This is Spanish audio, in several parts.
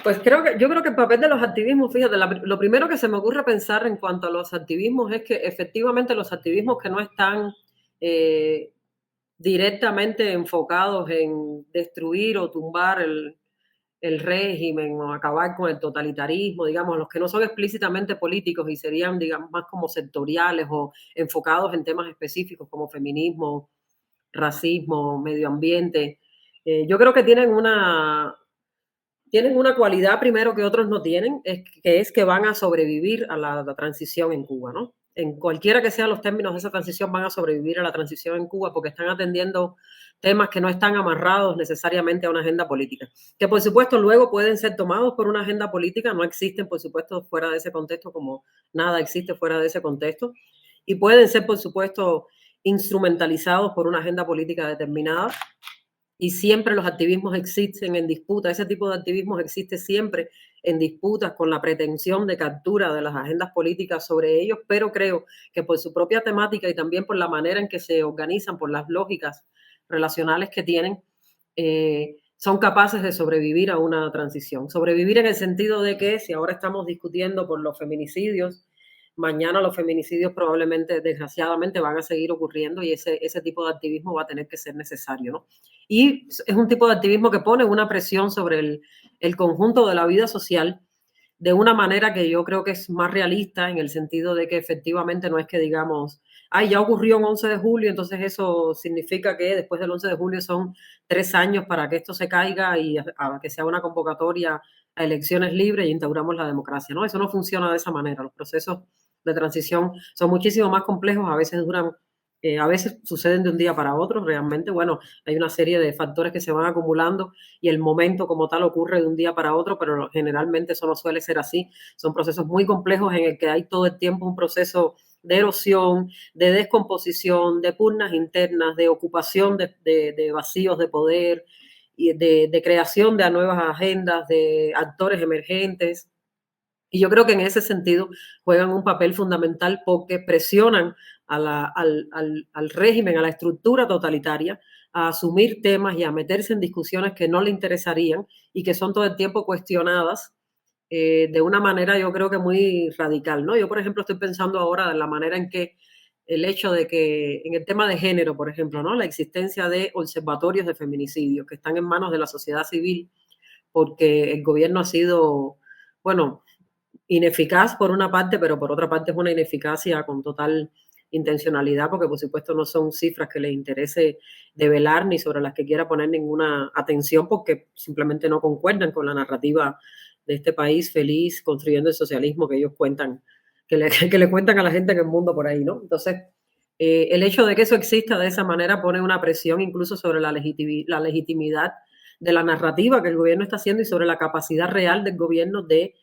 Pues yo creo que el papel de los activismos, fíjate, lo primero que se me ocurre pensar en cuanto a los activismos es que efectivamente los activismos que no están eh, directamente enfocados en destruir o tumbar el régimen o acabar con el totalitarismo, digamos, los que no son explícitamente políticos y serían, digamos, más como sectoriales o enfocados en temas específicos como feminismo, racismo, medio ambiente. Yo creo que tienen una cualidad primero que otros no tienen, es que van a sobrevivir a la transición en Cuba, ¿no? En cualquiera que sean los términos de esa transición, van a sobrevivir a la transición en Cuba porque están atendiendo temas que no están amarrados necesariamente a una agenda política, que por supuesto luego pueden ser tomados por una agenda política, no existen por supuesto fuera de ese contexto como nada existe fuera de ese contexto, y pueden ser por supuesto instrumentalizados por una agenda política determinada, y siempre los activismos existen en disputa, ese tipo de activismos existe siempre en disputas con la pretensión de captura de las agendas políticas sobre ellos, pero creo que por su propia temática y también por la manera en que se organizan, por las lógicas relacionales que tienen, son capaces de sobrevivir a una transición. Sobrevivir en el sentido de que si ahora estamos discutiendo por los feminicidios, mañana los feminicidios probablemente, desgraciadamente, van a seguir ocurriendo y ese tipo de activismo va a tener que ser necesario, ¿no? Y es un tipo de activismo que pone una presión sobre el conjunto de la vida social de una manera que yo creo que es más realista en el sentido de que efectivamente no es que digamos, ay, ya ocurrió un 11 de julio, entonces eso significa que después del 11 de julio son 3 años para que esto se caiga y a que sea una convocatoria a elecciones libres y instauramos la democracia, ¿no? Eso no funciona de esa manera. Los procesos de transición son muchísimo más complejos, a veces duran, a veces suceden de un día para otro, realmente, bueno, hay una serie de factores que se van acumulando y el momento como tal ocurre de un día para otro, pero generalmente eso no suele ser así. Son procesos muy complejos en el que hay todo el tiempo un proceso de erosión, de descomposición, de pugnas internas, de ocupación de vacíos de poder y de creación de nuevas agendas, de actores emergentes. Y yo creo que en ese sentido juegan un papel fundamental porque presionan al régimen, a la estructura totalitaria, a asumir temas y a meterse en discusiones que no le interesarían y que son todo el tiempo cuestionadas de una manera yo creo que muy radical, ¿no? Yo, por ejemplo, estoy pensando ahora en la manera en que el hecho de que en el tema de género, por ejemplo, ¿no? La existencia de observatorios de feminicidio que están en manos de la sociedad civil porque el gobierno ha sido, bueno, ineficaz por una parte, pero por otra parte es una ineficacia con total intencionalidad, porque por supuesto no son cifras que les interese develar ni sobre las que quiera poner ninguna atención, porque simplemente no concuerdan con la narrativa de este país feliz construyendo el socialismo que ellos cuentan, que le, que le cuentan a la gente en el mundo por ahí, ¿no? Entonces, el hecho de que eso exista de esa manera pone una presión incluso sobre la legitimidad de la narrativa que el gobierno está haciendo y sobre la capacidad real del gobierno de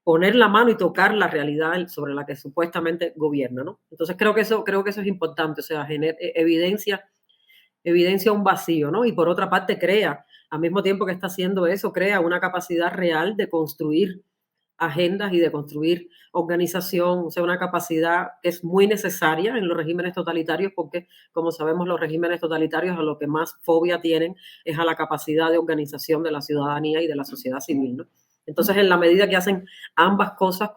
poner la mano y tocar la realidad sobre la que supuestamente gobierna, ¿no? Entonces creo que eso es importante, o sea, evidencia un vacío, ¿no? Y por otra parte crea, al mismo tiempo que está haciendo eso, crea una capacidad real de construir agendas y de construir organización, o sea, una capacidad que es muy necesaria en los regímenes totalitarios porque, como sabemos, los regímenes totalitarios a lo que más fobia tienen es a la capacidad de organización de la ciudadanía y de la sociedad civil, ¿no? Entonces, en la medida que hacen ambas cosas,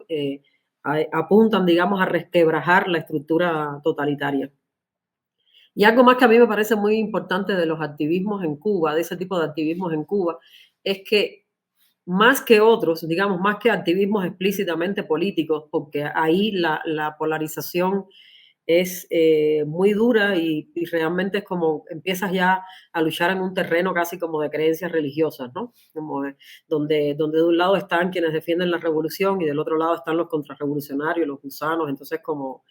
apuntan, digamos, a resquebrajar la estructura totalitaria. Y algo más que a mí me parece muy importante de los activismos en Cuba, de ese tipo de activismos en Cuba, es que más que otros, digamos, más que activismos explícitamente políticos, porque ahí la polarización es muy dura y realmente es como empiezas ya a luchar en un terreno casi como de creencias religiosas, ¿no? Como donde de un lado están quienes defienden la revolución y del otro lado están los contrarrevolucionarios, los gusanos, entonces como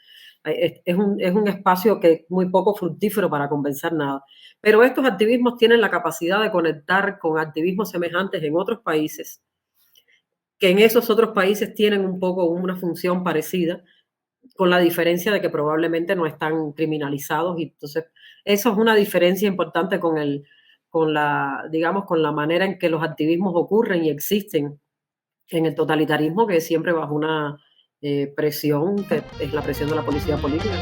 es un espacio que es muy poco fructífero para convencer nada. Pero estos activismos tienen la capacidad de conectar con activismos semejantes en otros países, que en esos otros países tienen un poco una función parecida, con la diferencia de que probablemente no están criminalizados y entonces eso es una diferencia importante con la, digamos, con la manera en que los activismos ocurren y existen en el totalitarismo, que es siempre bajo una presión, que es la presión de la policía política.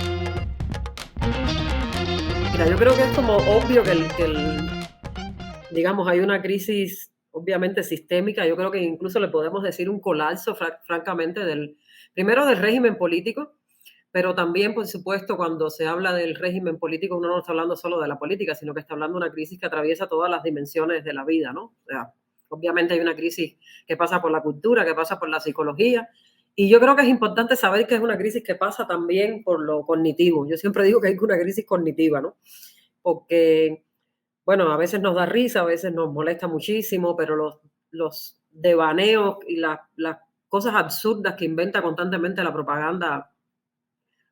Mira, yo creo que es como obvio digamos, hay una crisis obviamente sistémica. Yo creo que incluso le podemos decir un colapso, francamente, primero del régimen político, pero también, por supuesto, cuando se habla del régimen político, uno no está hablando solo de la política, sino que está hablando de una crisis que atraviesa todas las dimensiones de la vida, ¿no? O sea, obviamente hay una crisis que pasa por la cultura, que pasa por la psicología, y yo creo que es importante saber que es una crisis que pasa también por lo cognitivo. Yo siempre digo que hay una crisis cognitiva, ¿no? Porque, bueno, a veces nos da risa, a veces nos molesta muchísimo, pero los devaneos y las cosas absurdas que inventa constantemente la propaganda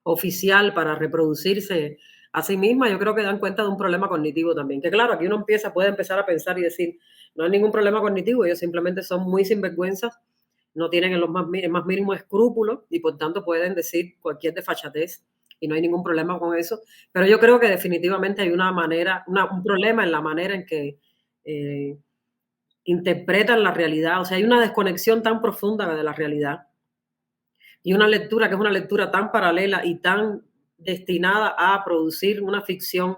oficial para reproducirse a sí misma, yo creo que dan cuenta de un problema cognitivo también. Que claro, aquí uno puede empezar a pensar y decir, no hay ningún problema cognitivo, ellos simplemente son muy sinvergüenzas, no tienen el más mínimo escrúpulo y por tanto pueden decir cualquier desfachatez y no hay ningún problema con eso. Pero yo creo que definitivamente hay un problema en la manera en que eh, interpretan la realidad. O sea, hay una desconexión tan profunda de la realidad y una lectura que es una lectura tan paralela y tan destinada a producir una ficción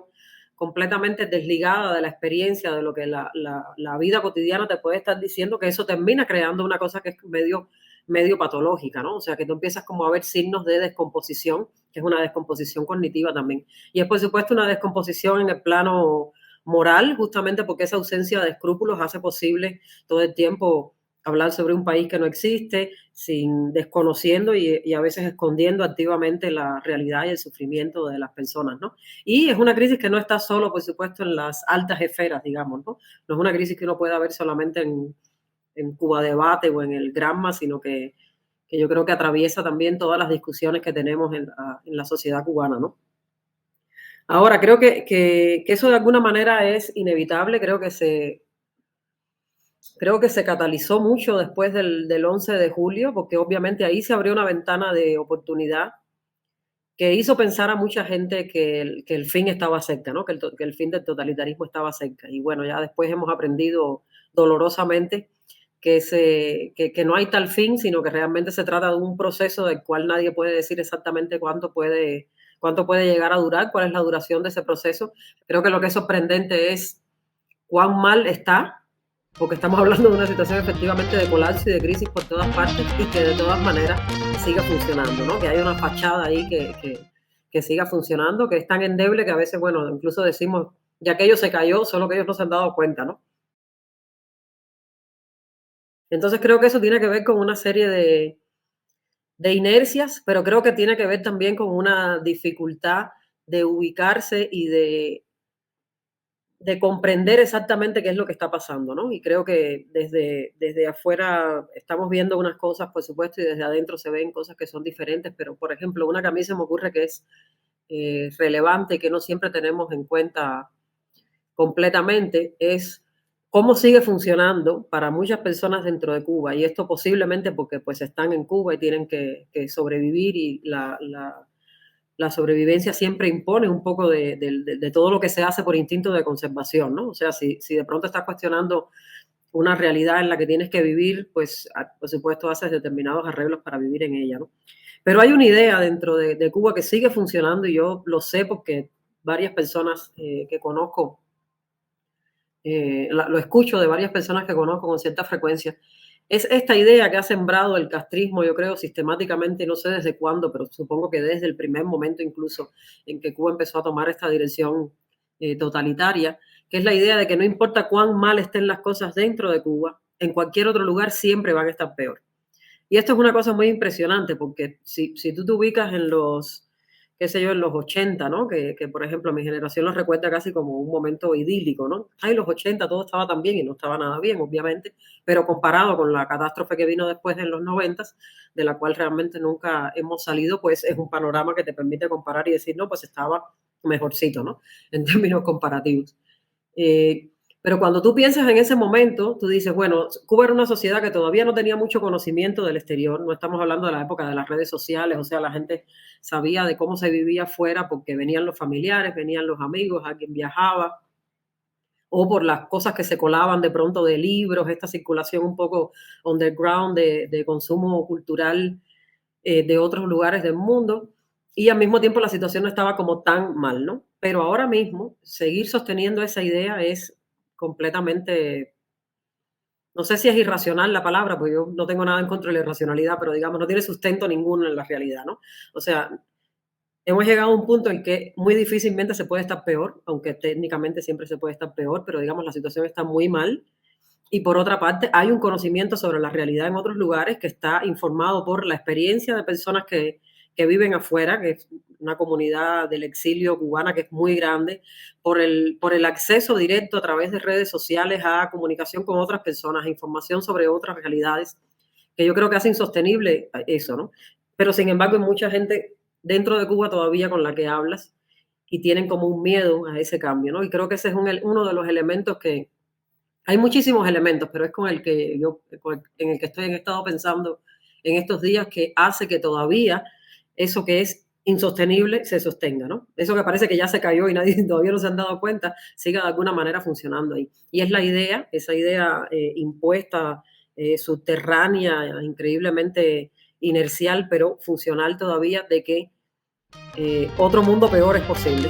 completamente desligada de la experiencia, de lo que la vida cotidiana te puede estar diciendo, que eso termina creando una cosa que es medio patológica, ¿no? O sea, que tú empiezas como a ver signos de descomposición, que es una descomposición cognitiva también. Y es, por supuesto, una descomposición en el plano moral, justamente porque esa ausencia de escrúpulos hace posible todo el tiempo hablar sobre un país que no existe, sin desconociendo y a veces escondiendo activamente la realidad y el sufrimiento de las personas, ¿no? Y es una crisis que no está solo, por supuesto, en las altas esferas, digamos, ¿no? No es una crisis que uno pueda ver solamente en Cuba Debate o en el Granma, sino que yo creo que atraviesa también todas las discusiones que tenemos en la sociedad cubana, ¿no? Ahora, creo que eso de alguna manera es inevitable, creo que se catalizó mucho después del 11 de julio, porque obviamente ahí se abrió una ventana de oportunidad que hizo pensar a mucha gente que el fin estaba cerca, ¿no? Que el fin del totalitarismo estaba cerca. Y bueno, ya después hemos aprendido dolorosamente que no hay tal fin, sino que realmente se trata de un proceso del cual nadie puede decir exactamente cuánto puede llegar a durar, cuál es la duración de ese proceso. Creo que lo que es sorprendente es cuán mal está, porque estamos hablando de una situación efectivamente de colapso y de crisis por todas partes y que de todas maneras siga funcionando, ¿no? Que haya una fachada ahí que siga funcionando, que es tan endeble que a veces, bueno, incluso decimos, ya aquello se cayó, solo que ellos no se han dado cuenta, ¿no? Entonces creo que eso tiene que ver con una serie de inercias, pero creo que tiene que ver también con una dificultad de ubicarse y de comprender exactamente qué es lo que está pasando, ¿no? Y creo que desde afuera estamos viendo unas cosas, por supuesto, y desde adentro se ven cosas que son diferentes, pero, por ejemplo, una que a mí se me ocurre que es relevante, que no siempre tenemos en cuenta completamente, es cómo sigue funcionando para muchas personas dentro de Cuba, y esto posiblemente porque pues están en Cuba y tienen que sobrevivir y la sobrevivencia siempre impone un poco de todo lo que se hace por instinto de conservación, ¿no? O sea, si de pronto estás cuestionando una realidad en la que tienes que vivir, pues por supuesto haces determinados arreglos para vivir en ella, ¿no? Pero hay una idea dentro de Cuba que sigue funcionando y yo lo sé porque varias personas que conozco, lo escucho de varias personas que conozco con cierta frecuencia, es esta idea que ha sembrado el castrismo, yo creo, sistemáticamente, no sé desde cuándo, pero supongo que desde el primer momento incluso en que Cuba empezó a tomar esta dirección totalitaria, que es la idea de que no importa cuán mal estén las cosas dentro de Cuba, en cualquier otro lugar siempre van a estar peor. Y esto es una cosa muy impresionante porque si tú te ubicas en los, qué sé yo, en los 80, ¿no? Que, por ejemplo, mi generación los recuerda casi como un momento idílico, ¿no? Ay, los 80 todo estaba tan bien y no estaba nada bien, obviamente, pero comparado con la catástrofe que vino después en los 90, de la cual realmente nunca hemos salido, pues es un panorama que te permite comparar y decir, no, pues estaba mejorcito, ¿no? En términos comparativos. Eh, pero cuando tú piensas en ese momento, tú dices, bueno, Cuba era una sociedad que todavía no tenía mucho conocimiento del exterior, no estamos hablando de la época de las redes sociales, o sea, la gente sabía de cómo se vivía afuera porque venían los familiares, venían los amigos, alguien viajaba, o por las cosas que se colaban de pronto de libros, esta circulación un poco underground de consumo cultural de otros lugares del mundo, y al mismo tiempo la situación no estaba como tan mal, ¿no? Pero ahora mismo seguir sosteniendo esa idea es completamente, no sé si es irracional la palabra, porque yo no tengo nada en contra de la irracionalidad, pero digamos, no tiene sustento ninguno en la realidad, ¿no? O sea, hemos llegado a un punto en que muy difícilmente se puede estar peor, aunque técnicamente siempre se puede estar peor, pero digamos, la situación está muy mal. Y por otra parte, hay un conocimiento sobre la realidad en otros lugares que está informado por la experiencia de personas que viven afuera, que es una comunidad del exilio cubana que es muy grande, por el acceso directo a través de redes sociales a comunicación con otras personas, a información sobre otras realidades, que yo creo que hace insostenible eso, ¿no? Pero sin embargo, hay mucha gente dentro de Cuba todavía con la que hablas y tienen como un miedo a ese cambio, ¿no? Y creo que ese es uno de los elementos que, hay muchísimos elementos, pero es con el que en el que he estado pensando en estos días, que hace que todavía eso que es insostenible se sostenga, ¿no? Eso que parece que ya se cayó y nadie todavía no se han dado cuenta, siga de alguna manera funcionando ahí. Y es la idea, esa idea impuesta, subterránea, increíblemente inercial, pero funcional todavía, de que otro mundo peor es posible.